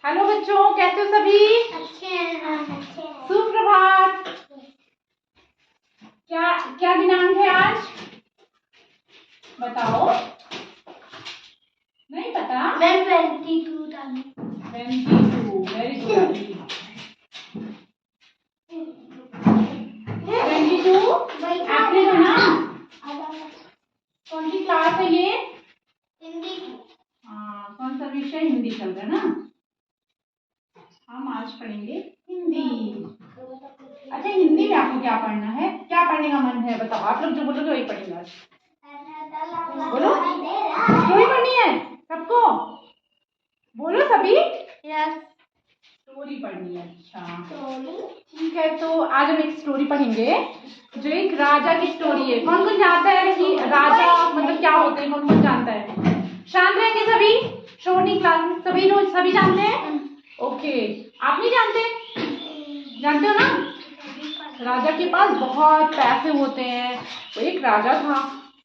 Hello बच्चों, कैसे हो सभी? अच्छे हैं। सुप्रभात। क्या क्या दिनांक है आज? बताओ। नहीं पता? मैं 22 डाली। 22। Very good. 22 अप्रैल है ना? कौन सी क्लास है ये? हिंदी। हाँ, कौन सा विषय? हिंदी चल रहा है ना? हम आज पढ़ेंगे हिंदी। अच्छा, हिंदी में आपको क्या पढ़ना है? क्या पढ़ने का मन है बताओ। आप लोग जो बोलोगे वही पढ़ेंगे आज। बोलो, स्टोरी पढ़नी है सबको? बोलो सभी। यस। स्टोरी पढ़नी है। अच्छा ठीक है, तो आज हम एक स्टोरी पढ़ेंगे जो एक राजा की स्टोरी है। कौन कौन जानता है कि राजा मतलब क्या होते हैं? कौन कौन जानता है? शांत रहेंगे सभी। शोनी क्लास सभी लोग सभी जानते हैं? ओके, आप नहीं जानते? जानते हो ना? राजा के पास बहुत पैसे होते हैं। वो एक राजा था,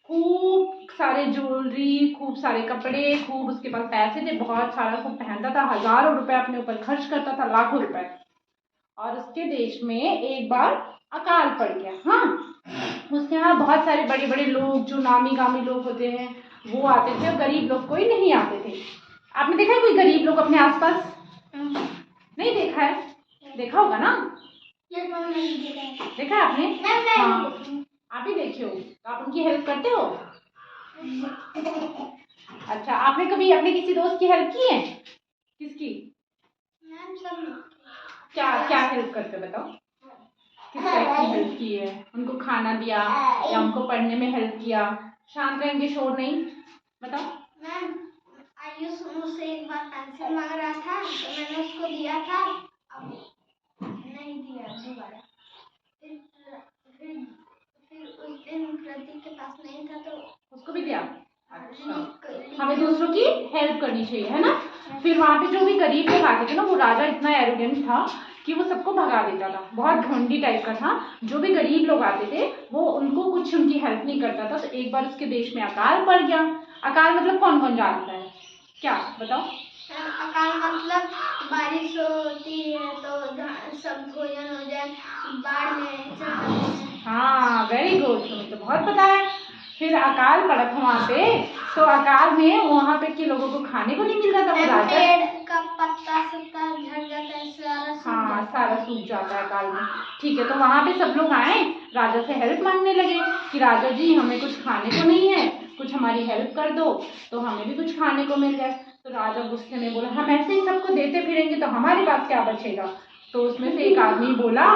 खूब सारे ज्वेलरी, खूब सारे कपड़े, खूब उसके पास पैसे थे, बहुत सारा खूब पहनता था, हजारों रुपए अपने ऊपर खर्च करता था, लाखों रुपए। और उसके देश में एक बार अकाल पड़ गया। हाँ, उसके यहाँ बहुत सारे बड़े बड़े लोग जो नामी गामी लोग होते हैं वो आते थे और गरीब लोग कोई नहीं आते थे। आपने देखा है कोई गरीब लोग अपने आसपास? नहीं देखा है? देखा होगा ना? देखा है आपने? हाँ, आप ही देखे हो तो आप उनकी हेल्प करते हो? अच्छा, आपने कभी अपने किसी दोस्त की हेल्प की है? किसकी? क्या क्या हेल्प करते हो बताओ? किस टाइप की हेल्प की है? उनको खाना दिया या उनको पढ़ने में हेल्प किया? शांत रहेंगे, शोर नहीं। बताओ। मैम, आयुष मुझसे एक बार पेंसिल मांग रहा था तो मैंने उसको दिया था, अब नहीं दिया दोबारा। फिर उस दिन प्रतीक के पास नहीं था तो उसको भी दिया। अच्छा, हमें दूसरों की हेल्प करनी चाहिए, है ना? फिर वहां पे जो भी गरीब लोग आते थे ना, वो राजा इतना एरोगेंट था कि वो सबको भगा देता था। बहुत घमंडी टाइप का था। जो भी गरीब लोग आते थे वो उनको कुछ उनकी हेल्प नहीं करता था। तो एक बार उसके देश में अकाल पड़ गया। अकाल मतलब कौन कौन जानता है? क्या बताओ? अकाल मतलब बारिश होती है तो सब भोजन हो जाए, बाढ़ में चढ़ जाते हैं। हाँ, वेरी गुड, तुम्हें तो बहुत पता है। फिर अकाल पड़ा था वहां पे, तो अकाल में वहां पे के लोगों को खाने को नहीं मिल रहा था। वो राजा, पेड़ का पत्ता सत्ता झड़ जाता है, सारा हाँ, सारा सूख जाता है अकाल में। ठीक है, तो वहां पे सब लोग आए, राजा से हेल्प मांगने लगे कि राजा जी हमें कुछ खाने को नहीं है, कुछ हमारी हेल्प कर दो तो हमें भी कुछ खाने को मिल जाए। तो राजा गुस्से में बोला, हम ऐसे ही सबको देते फिरेंगे तो हमारे पास क्या बचेगा? तो उसमें से एक आदमी बोला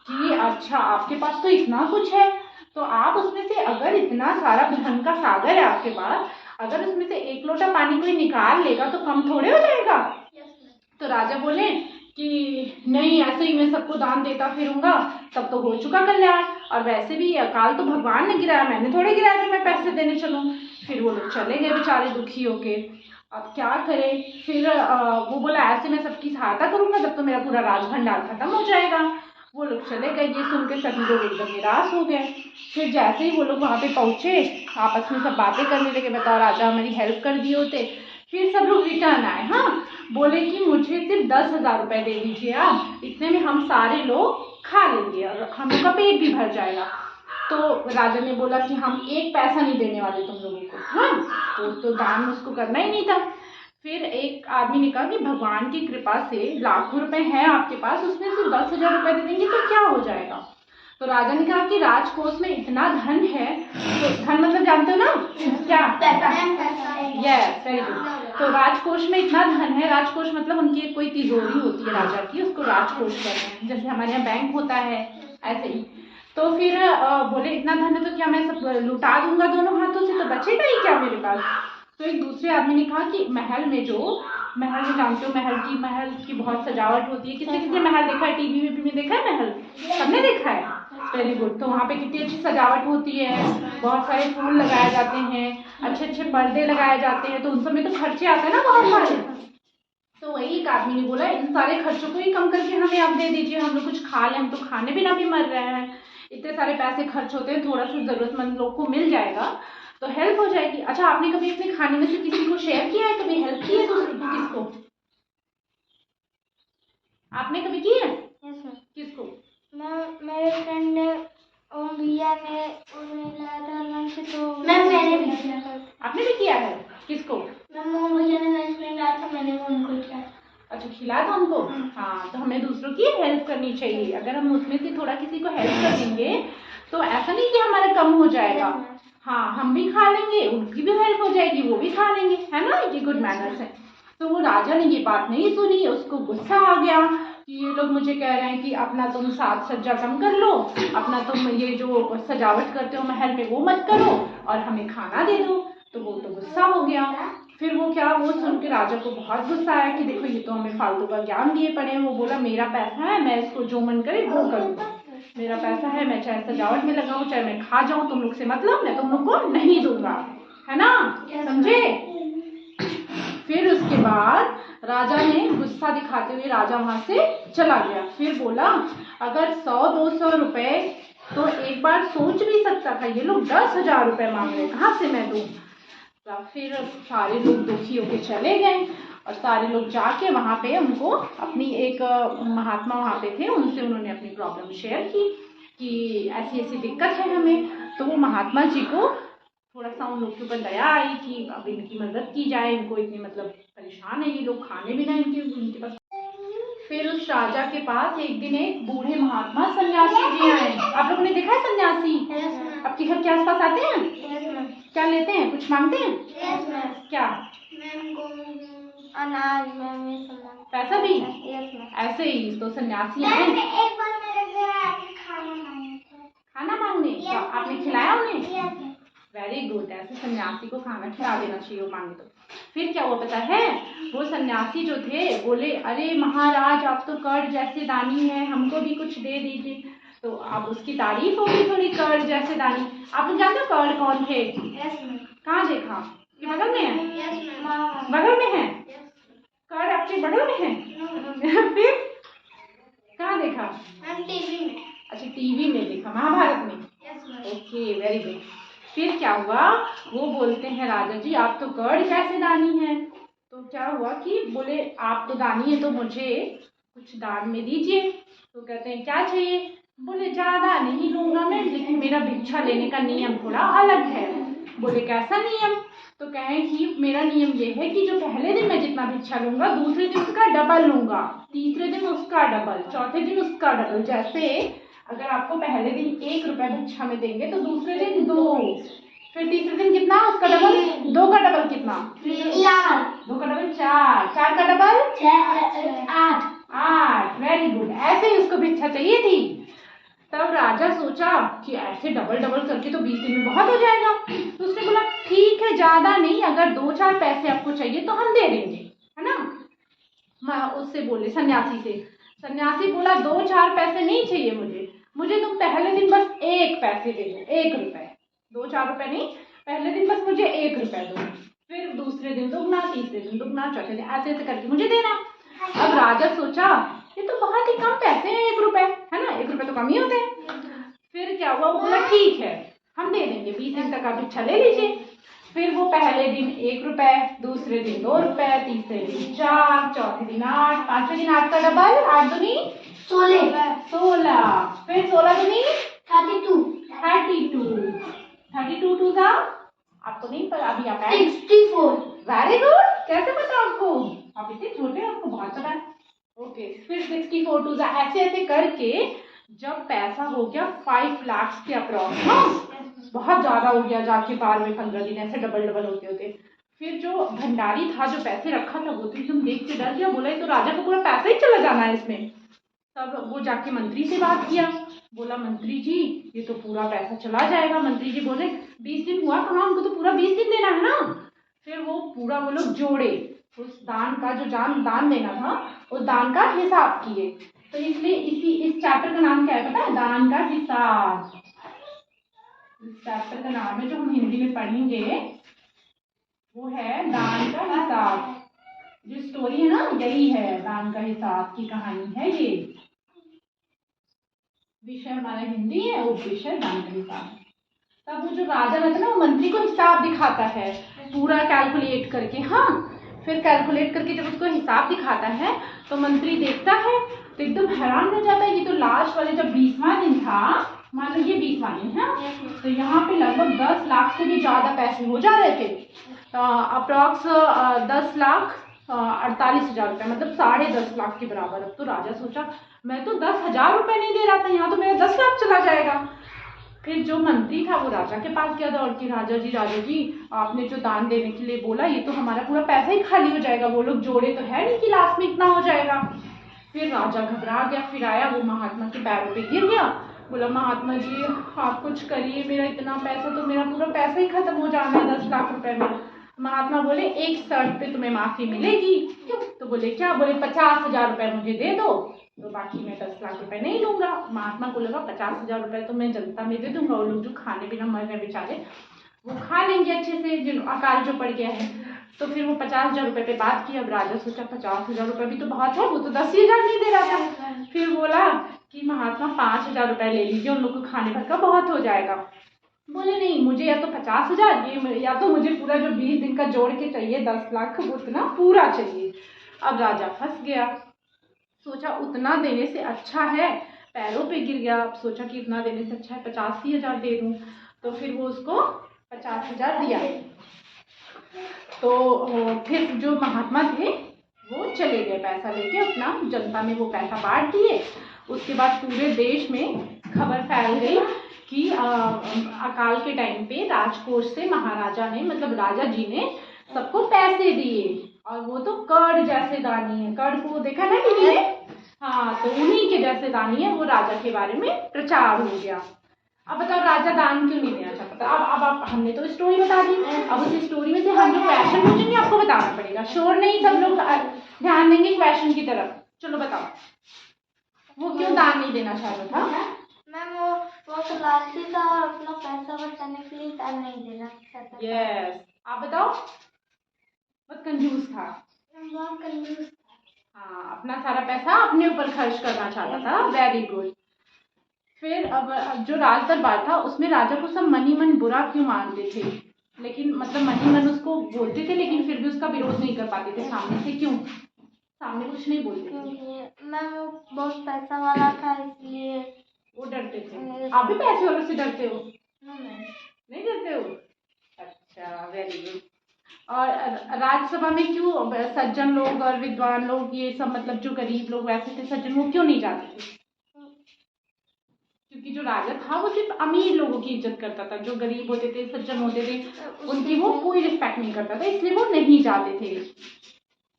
कि अच्छा, आपके पास तो इतना कुछ है, तो आप उसमें से अगर इतना सारा धन का सागर है आपके पास, अगर उसमें से एक लोटा पानी कोई निकाल लेगा तो कम थोड़े हो जाएगा। तो राजा बोले कि नहीं, ऐसे ही मैं सबको दान देता फिरूंगा, तब तो हो चुका कल्याण, और वैसे भी अकाल तो भगवान ने गिराया, मैंने थोड़े गिराया कि मैं पैसे देने चलूं। फिर वो लोग चले गए बेचारे दुखी होके। अब क्या करें? फिर वो बोला ऐसे मैं सबकी सहायता करूंगा तब तो मेरा पूरा राज भंडार खत्म हो जाएगा। वो लोग चले गए। ये सुन के सभी लोग एकदम निराश हो गए। फिर जैसे ही वो लोग वहां पे पहुंचे, आपस में सब बातें करने लगे, बताओ राजा हमारी हेल्प कर दिए होते। फिर सब लोग रिटर्न आए। हाँ, बोले कि मुझे सिर्फ 10,000 रुपए दे दीजिए आप, इतने में हम सारे लोग खा लेंगे और हम लोग का पेट भी भर जाएगा। तो राजा ने बोला कि हम एक पैसा नहीं देने वाले तुम लोगों को। हाँ, तो दान उसको करना ही नहीं था। फिर एक आदमी ने कहा कि भगवान की कृपा से लाखों रुपए हैं आपके पास, उसमें से 10,000 रुपए दे देंगे तो क्या हो जाएगा? तो राजा ने कहा कि राजकोष में इतना धन है, तो धन मतलब जानते हो ना क्या? Yes, very good. तो राजकोष में इतना धन है, राजकोष मतलब उनकी कोई तिजोरी होती है राजा की, उसको राजकोष कहते हैं, जैसे हमारे यहाँ बैंक होता है ऐसे ही। तो फिर बोले इतना धन है तो क्या मैं सब लुटा दूंगा दोनों हाथों से, तो बचेगा ही क्या मेरे पास? तो एक दूसरे आदमी ने कहा कि महल में जानते हो महल की बहुत सजावट होती है। किसने किसने महल देखा है? टीवी वीवी में देखा है महल? सबने देखा है? Very good. तो वहाँ पे कितनी अच्छी सजावट होती है, बहुत सारे फूल लगाए जाते हैं, अच्छे अच्छे पर्दे लगाए जाते हैं, तो उन सब में तो खर्चे आते हैं ना बहुत सारे। तो वही एक आदमी ने बोला इन सारे खर्चों को ही कम करके हमें आप दे दीजिए, हम लोग कुछ खा लें, हम तो खाने बिना भी मर रहे हैं, इतने सारे पैसे खर्च होते हैं, थोड़ा सा जरूरतमंद लोग को मिल जाएगा तो हेल्प हो जाएगी। अच्छा, आपने कभी अपने खाने में से किसी को शेयर किया है? कभी हेल्प की है दूसरे को? किसको? आपने कभी की है? Yes ma'am. किसको? मेरे फ्रेंड ने और भैया ने उन्हें लाया था लंच, तो मैम मैंने भी किया था। आपने भी किया है? किसको? मैम मोम भैया ने आइसक्रीम लाया था, मैंने वो उनको किया। अच्छा, खिलाया था उनको? हाँ, तो हमें दूसरों की हेल्प करनी चाहिए। अगर हम उसमें से थोड़ा किसी को हेल्प कर देंगे तो ऐसा नहीं कि हमारा कम हो जाएगा। हाँ, हम भी खा लेंगे, उनकी भी हेल्प हो जाएगी, वो भी खा लेंगे, है ना? ये गुड मैनर्स है। तो वो राजा ने ये बात नहीं सुनी, उसको गुस्सा आ गया कि ये लोग मुझे कह रहे हैं कि अपना तुम साज सज्जा कम कर लो, अपना तुम ये जो सजावट करते हो महल में वो मत करो और हमें खाना दे दो। तो वो तो गुस्सा हो गया। फिर वो सुन के राजा को बहुत गुस्सा आया कि देखो ये तो हमें फालतू का ज्ञान दिए पड़े हैं। वो बोला मेरा पैसा है, मैं इसको जो मन करे वो करूँ, मेरा पैसा है, मैं चाहे सजावट में लगाऊं चाहे मैं खा जाऊं, तुम लोग से मतलब मैं तुम लोग को नहीं दूंगा, है ना? समझे? फिर उसके बाद राजा ने गुस्सा दिखाते हुए राजा वहां से चला गया। फिर बोला अगर 100-200 रुपए तो एक बार सोच भी सकता था, ये लोग 10,000 रुपए मांग रहे, कहाँ से मैं दूं? फिर सारे लोग दुखी होके चले गए और सारे लोग जाके वहाँ पे उनको अपनी एक महात्मा वहाँ पे थे, उनसे उन्होंने अपनी प्रॉब्लम शेयर की कि ऐसी ऐसी दिक्कत है हमें। तो वो महात्मा जी को थोड़ा सा उन लोग के ऊपर दया आई कि अब इनकी मदद की जाए, इनको इतनी मतलब परेशान है ये लोग, खाने बिना इनके पास। फिर उस राजा के पास एक दिन एक बूढ़े महात्मा सन्यासी जी आए। आप लोगों ने देखा है सन्यासी? आपके घर के आसपास आते हैं? क्या लेते हैं? कुछ मांगते हैं? क्या? अनाज, पैसा भी? ऐसे ही तो सन्यासी आए एक बार मेरे घर आके खाना मांगने। तो आपने खिलाया उन्हें? Very good. ऐसे सन्यासी को खाना खिला देना चाहिए वो मांगे तो। फिर क्या हुआ पता है? वो सन्यासी जो थे बोले अरे महाराज आप तो कर्ड जैसे दानी हैं, हमको भी कुछ दे दीजिए। तो अब उसकी तारीफ होगी थोड़ी, कर्ड जैसे दानी। आप लोग जानते हो कर्ड कौन थे? कहाँ देखा? ये बगल में है? बगल में है कर्ड? आपके बगल में है? फिर कहाँ देखा? टीवी में। अच्छा, टीवी में देखा, महाभारत में। Okay, very good. फिर क्या हुआ? वो बोलते हैं राजा जी आप तो कर्ड जैसे दानी हैं। तो क्या हुआ कि बोले आप तो दानी है तो मुझे कुछ दान में दीजिए। तो कहते हैं क्या चाहिए? बोले ज्यादा नहीं लूंगा मैं, लेकिन मेरा भिक्षा लेने का नियम थोड़ा अलग है। बोले कैसा नियम? तो कहें कि मेरा नियम ये है कि जो पहले दिन मैं जितना भिक्षा लूंगा दूसरे दिन उसका डबल लूंगा, तीसरे दिन उसका डबल, चौथे दिन उसका डबल। जैसे अगर आपको पहले दिन 1 रुपया भिक्षा में देंगे तो दूसरे दिन 2, फिर तीसरे दिन कितना? उसका डबल। 2 का डबल कितना? 4। 2 का डबल 4, 4 का डबल 8। Very good. ऐसे ही उसको भिक्षा चाहिए थी। तब राजा सोचा कि ऐसे डबल डबल करके तो 20 दिन में बहुत हो जाएगा। तो उसने बोला ठीक है ज्यादा नहीं, अगर 2-4 पैसे आपको चाहिए तो हम दे देंगे, है ना? उससे बोले सन्यासी से। सन्यासी बोला 2-4 पैसे नहीं चाहिए मुझे तुम पहले दिन बस 1 पैसे दे दो, 1 रुपए। 2-4 रुपए नहीं, पहले दिन बस मुझे 1 रुपए दो, फिर दूसरे दिन दुगना, तीसरे दिन दुगना, चौथे दिन ऐसे ऐसे करके मुझे देना। अब राजा सोचा ये तो बहुत ही कम पैसे हैं, 1 रुपए, है ना? 1 रुपए तो कम ही होते हैं। फिर क्या हुआ? वो बोला ठीक है हम दे देंगे, 20 दिन तक आप भिक्षा ले लीजिए। फिर वो पहले दिन 1 रुपए, दूसरे दिन 2 रुपए, तीसरे दिन 4, चौथे दिन 8, पांचवें दिन 8 का डबल, 8 दूनी 16, फिर 16 दूनी 32 टू था आपको नहीं पता? अभी आप 64। Very good. कैसे पता आपको? आप इतने छोटे हैं, आपको बहुत पता है। ओके, फिर 64 टू ऐसे ऐसे करके जब पैसा हो गया 5 लाख के अप्रॉक्स, बहुत ज्यादा हो गया, जाके 12-15 दिन ऐसे डबल डबल होते होते। फिर जो भंडारी था जो पैसे रखा था वो तो एकदम देख के डर गया, बोला तो राजा को पूरा पैसा ही चला जाना है इसमें। तब वो जाके मंत्री से बात किया, बोला मंत्री जी ये तो पूरा पैसा चला जाएगा। मंत्री जी बोले 20 दिन हुआ कहाँ, हमको तो पूरा 20 दिन देना है ना। फिर वो पूरा वो लोग जोड़े उस दान का, जो दान देना था उस दान का हिसाब किए। तो इसलिए इस चैप्टर का नाम क्या है पता है? दान का हिसाब। इस चैप्टर का नाम है जो हम हिंदी में पढ़ेंगे वो है दान का हिसाब। जो स्टोरी है ना यही है, दान का हिसाब की कहानी है ये। विषय हमारा हिंदी है, उपविषय दान का हिसाब। तब वो जो राजा रहता है ना वो मंत्री को हिसाब दिखाता है पूरा कैलकुलेट करके। हाँ, फिर कैलकुलेट करके जब उसको हिसाब दिखाता है तो मंत्री देखता है तो एकदम हैरान हो जाता है। ये तो लास्ट वाले जब 20वां दिन था, मान लो ये 20वां दिन है, तो यहाँ पे लगभग 10 लाख से भी ज़्यादा पैसे हो जा रहे थे। अप्रॉक्स 10,48,000 रुपये, मतलब 10.5 लाख के बराबर। अब तो राजा सोचा मैं तो 10,000 रुपये नहीं दे रहा था, यहाँ तो मेरा 10 लाख चला जाएगा। फिर जो मंत्री था वो राजा के पास गया था और कि राजा जी आपने जो दान देने के लिए बोला, ये तो हमारा पूरा पैसा ही खाली हो जाएगा, वो लोग जोड़े तो है नहीं कि लास्ट में इतना हो जाएगा। फिर राजा घबरा गया, फिर आया वो महात्मा के पैरों पे गिर गया, बोला महात्मा जी आप कुछ करिए, मेरा इतना पैसा तो मेरा पूरा पैसा ही खत्म हो जाना है 10 लाख रुपए में। महात्मा बोले एक शर्त पे तुम्हें माफी मिलेगी। तो बोले क्या? बोले 50,000 रुपये मुझे दे दो, तो बाकी मैं 10 लाख रुपए नहीं लूंगा। महात्मा को लगा 50,000 रुपये तो मैं जनता में दे दूंगा, वो लोग जो खाने बिना मर रहे बेचारे वो खा लेंगे अच्छे से, जिन अकाल जो पड़ गया है। तो फिर वो 50,000 रुपये पे बात की। अब राजा सोचा 50,000 रुपये भी तो बहुत है, वो तो 10,000 नहीं दे रहा था। फिर बोला कि महात्मा 5,000 रुपये ले लीजिए, उन लोग को खाने भर का बहुत हो जाएगा। बोले नहीं, मुझे या तो 50,000 ये, या तो मुझे पूरा जो 20 दिन का जोड़ के चाहिए 10 लाख, उतना पूरा चाहिए। अब राजा फंस गया, सोचा उतना देने से अच्छा है, पैरों पे गिर गया। अब सोचा कि इतना देने से अच्छा है 85,000 दे दूं। तो फिर वो उसको 50,000 दिया। तो फिर जो महात्मा थे वो चले गए पैसा लेके, अपना जनता में वो पैसा बांट दिए। उसके बाद पूरे देश में खबर फैल गई कि अकाल के टाइम पे राजकोष से महाराजा ने, मतलब राजा जी ने सबको पैसे दिए, और वो तो कर्ण जैसे दानी है। कर्ण को देखा ना टीवी में? हाँ, तो उन्हीं के जैसे दानी है, वो राजा के बारे में प्रचार हो गया। अब बताओ राजा दान क्यों नहीं देना चाहता? अब हमने तो स्टोरी बता दी, अब उस स्टोरी में से हम जो क्वेश्चन पूछेंगे आपको बताना पड़ेगा। शोर नहीं, सब लोग ध्यान देंगे क्वेश्चन की तरफ। चलो बताओ, वो क्यों दान नहीं देना चाहता था? मैम वो तो लालची था और अपना पैसा बचाने के लिए दान नहीं देना चाहता था। यस, आप बताओ। बहुत कंजूस था। बहुत कंजूस था। हाँ, अपना सारा पैसा अपने ऊपर खर्च करना चाहता था। Very good. फिर अब जो राज दरबार था उसमें राजा को सब मनी मन बुरा क्यों मानते थे? लेकिन मतलब मनी मन उसको बोलते थे, लेकिन फिर भी उसका विरोध नहीं कर पाते थे सामने से। क्यों? सामने कुछ नहीं बोलते थे। मैम वो बहुत पैसा वाला था, इसलिए वो डरते थे। आप भी पैसे वालों से डरते हो? नहीं डरते हो? अच्छा, वेरी गुड। और राज्यसभा में क्यों सज्जन लोग और विद्वान लोग, ये सब मतलब जो गरीब लोग वैसे थे सज्जन, वो क्यों नहीं जाते थे? क्योंकि जो राजा था वो सिर्फ अमीर लोगों की इज्जत करता था, जो गरीब होते थे, सज्जन होते थे, उनकी वो कोई रिस्पेक्ट नहीं करता था, इसलिए वो नहीं जाते थे।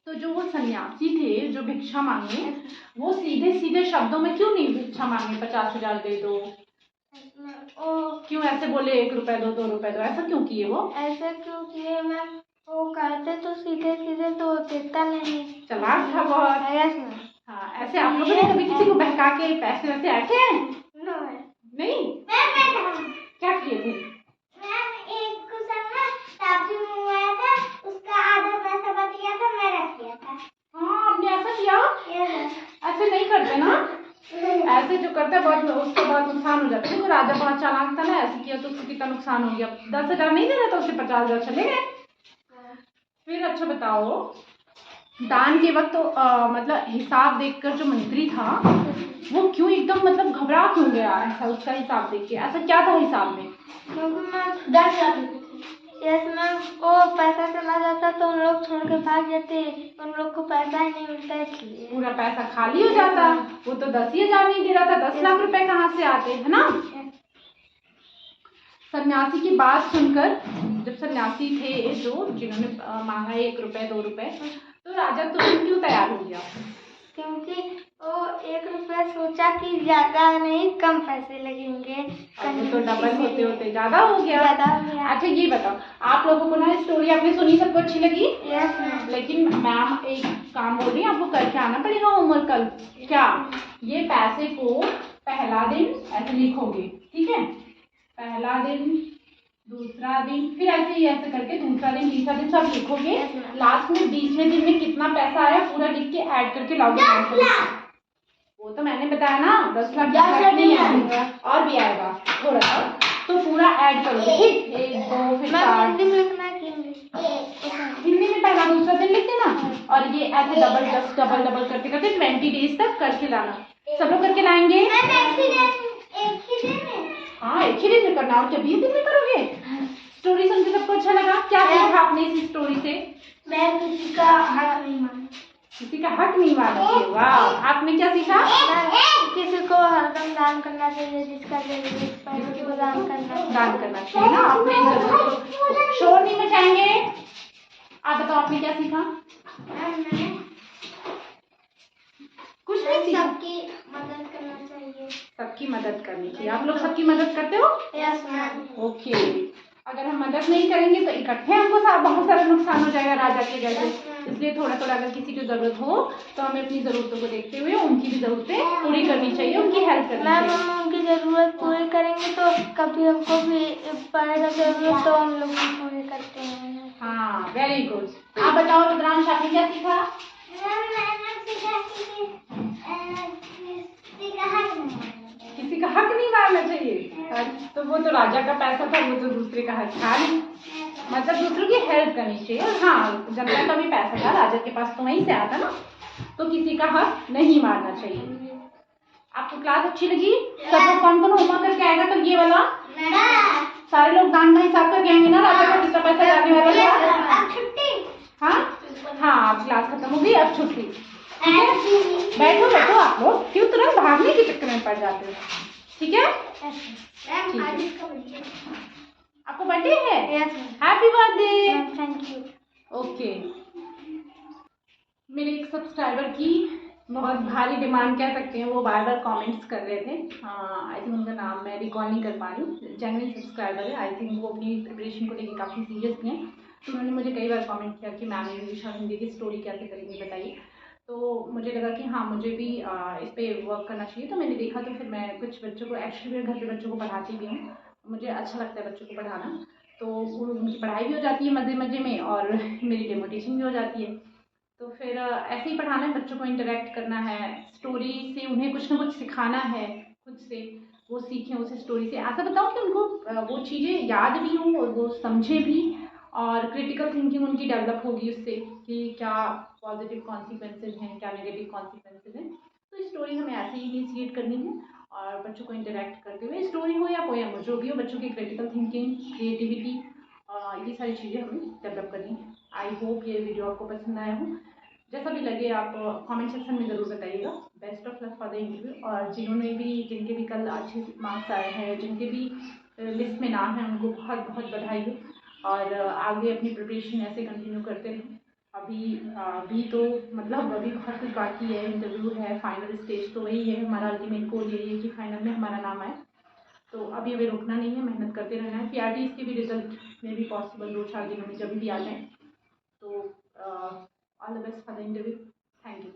तो जो वो सन्यासी थे जो भिक्षा मांगे, वो सीधे सीधे शब्दों में क्यों नहीं भिक्षा मांगे 50,000 दे दो? क्यों ऐसे बोले 1 रुपए दो, 2 रुपए दो, ऐसा क्यों किए? वो ऐसा क्यों किए मैम? वो कहते तो सीधे सीधे तो देता नहीं। चालाक था बहुत। हाँ, ऐसे आप लोगों ने कभी किसी को बहका के पैसे वैसे आके हैं? नहीं। क्या किए थे? एक को सब्जी मंगवाया था, उसका आधा पैसा बच गया था, मैं रख दिया था। हाँ, आपने ऐसा किया? ऐसे नहीं करते ना, ऐसे जो करते हैं बहुत, उसको बहुत नुकसान हो जाता है। देखो राजा बहुत चालाक था ना, ऐसे किया तो उसको कितना नुकसान हो गया। 10,000 नहीं देना था उसे, 50,000 चले गए। फिर अच्छा बताओ, दान के वक्त तो मतलब हिसाब देखकर जो मंत्री था वो क्यों एकदम मतलब घबरा क्यों गया? ऐसा उसका हिसाब देख के, ऐसा क्या था हिसाब में? क्योंकि मैम 10 लाख। यस मैम, वो पैसा चला जाता तो उन लोग छोड़ के भाग जाते, उन लोग को पैसा ही नहीं मिलता, इसलिए पूरा पैसा खाली हो जाता। वो तो 10,000 नहीं दे रहा था, 10 लाख रुपए कहाँ से आते, है ना? सन्यासी की बात सुनकर, जब सन्यासी थे जो जिन्होंने मांगा 1 रुपए 2 रुपए, तो राजा तुरंत क्यों तैयार हो गया? क्योंकि वो 1 रुपया सोचा कि ज्यादा नहीं, कम पैसे लगेंगे, तो डबल होते होते ज्यादा हो गया। अच्छा ये बताओ, आप लोगों को ना स्टोरी आपने सुनी, सबको अच्छी लगी? Yes ma'am. लेकिन मैम एक काम बोल रही है, आपको करके आना पड़ेगा होमवर्क कल। क्या? ये पैसे को पहला दिन ऐसे लिखोगे, ठीक है? पहला दिन, दूसरा दिन, फिर ऐसे ही ऐसे करके दूसरा दिन, तीसरा दिन सब लिखोगे। लास्ट में 20वें दिन में कितना पैसा आया पूरा लिख के ऐड करके लाओगे। वो तो मैंने बताया ना, 10 लाख नहीं आएगा, और भी आएगा थोड़ा सा, तो पूरा ऐड करोगे, ठीक? 1 2 फिर 4। हिंदी में पहला दूसरा दिन लिख देना और ये ऐसे डबल करते करते 20 डेज तक करके लाना। सब लोग करके लाएंगे। हाँ, एक ही दिन में करना। और क्या 20 दिन में करोगे? स्टोरी सुन के सबको अच्छा लगा? क्या सीखा आपने इस स्टोरी से? मैं किसी का हक नहीं मानती। किसी का हक नहीं मानती। वाह, आपने क्या सीखा? किसी को हरदम दान करना चाहिए, जिसका जरूरत पड़े उसको दान करना चाहिए ना। आपने शोर नहीं मचाएंगे। आप बताओ, आपने क्या सीखा? मैंने कुछ नहीं सीखा। सबकी मदद करना चाहिए। सबकी मदद करनी चाहिए। आप लोग सबकी मदद करते हो? Yes ma'am. ओके। अगर हम मदद नहीं करेंगे तो इकट्ठे हमको बहुत सारा नुकसान हो जाएगा राजा के जैसे। इसलिए थोड़ा थोड़ा अगर किसी को जरूरत हो तो हमें अपनी जरूरतों को देखते हुए उनकी भी जरूरतें पूरी करनी चाहिए, उनकी हेल्प करनी चाहिए। मैम, हम उनकी जरूरत पूरी करेंगे तो कभी हमको भी पड़ेगा जरूरत तो हम लोग भी पूरी करते हैं। हाँ, वेरी गुड। आप बताओ रुद्रांश, आपने क्या सीखा? किसी का हक नहीं मारना चाहिए। तो वो तो राजा का पैसा था, वो तो दूसरे का हक था नहीं। मतलब दूसरों की हेल्प करनी चाहिए। और हाँ, जनता का भी पैसा था, राजा के पास तो वहीं से आता ना, तो किसी का हक नहीं मारना चाहिए। आपको क्लास अच्छी लगी? सब लोग कौन कौन होमवर्क करके आएगा? तो ये वाला सारे लोग दान का हिसाब करके आएंगे ना, राजा का कितना पैसा जाने वाला है। हाँ हाँ, अब क्लास खत्म हो गई, अब छुट्टी। ठीक है, बैठो बैठो। आप लोग क्यों तुरंत भागने के चक्कर में पड़ जाते हो? ठीक है, आपको बर्थडे है? Happy birthday. Thank you. Okay. मेरे एक सब्सक्राइबर की बहुत भारी डिमांड कह सकते हैं, वो बार बार कमेंट्स कर रहे थे। आई थिंक उनका नाम मैं रिकॉल नहीं कर पा रही हूँ। जेन्युइन सब्सक्राइबर है। आई थिंक वो अपनी प्रिपरेशन को लेकर काफ़ी सीरियस हैं। तो उन्होंने मुझे कई बार कमेंट किया कि मैम इंग्लिश और हिंदी की स्टोरी कैसे करेंगे, बताइए। तो मुझे लगा कि हाँ, मुझे भी इस पर वर्क करना चाहिए। तो मैंने देखा, तो फिर मैं कुछ बच्चों को, एक्चुअली मैं घर पे बच्चों को पढ़ाती भी हूँ, मुझे अच्छा लगता है बच्चों को पढ़ाना। तो उनकी पढ़ाई भी हो जाती है मज़े मज़े में, और मेरी डेमोटेशन भी हो जाती है। तो फिर ऐसे ही पढ़ाना है बच्चों को, इंटरेक्ट करना है, स्टोरी से उन्हें कुछ ना कुछ सिखाना है, खुद से वो सीखें उस स्टोरी से। ऐसा बताऊँ कि उनको वो चीज़ें याद भी हों और वो समझे भी, और क्रिटिकल थिंकिंग उनकी डेवलप होगी उससे कि क्या पॉजिटिव कॉन्सिक्वेंसेज हैं, क्या नेगेटिव कॉन्सिक्वेंसेज हैं। तो स्टोरी हमें ऐसे ही इनिशिएट करनी है, और बच्चों को इंटरेक्ट करते हुए, स्टोरी हो या पोएम हो, जो भी हो, बच्चों की क्रिटिकल थिंकिंग, क्रिएटिविटी, ये सारी चीज़ें हमें डेवलप करनी है। आई होप ये वीडियो आपको पसंद आया हो। जैसा भी लगे आप कमेंट सेक्शन में ज़रूर बताइएगा। Best of luck for the interview. और जिनके भी कल अच्छे मार्क्स आए हैं, जिनके भी लिस्ट में नाम है, उनको बहुत बहुत बधाई हो, और आगे अपनी प्रिपरेशन ऐसे कंटिन्यू करते रहें। अभी तो मतलब अभी बहुत कुछ बाकी है, इंटरव्यू है, फाइनल स्टेज तो वही है, हमारा अल्टीमेट गोल यही है कि फाइनल में हमारा नाम आए। तो अभी हमें रुकना नहीं है, मेहनत करते रहना है। PRTs के भी रिजल्ट में भी पॉसिबल 2-4 दिनों में जब भी आ जाए। तो all the best for the interview. Thank you.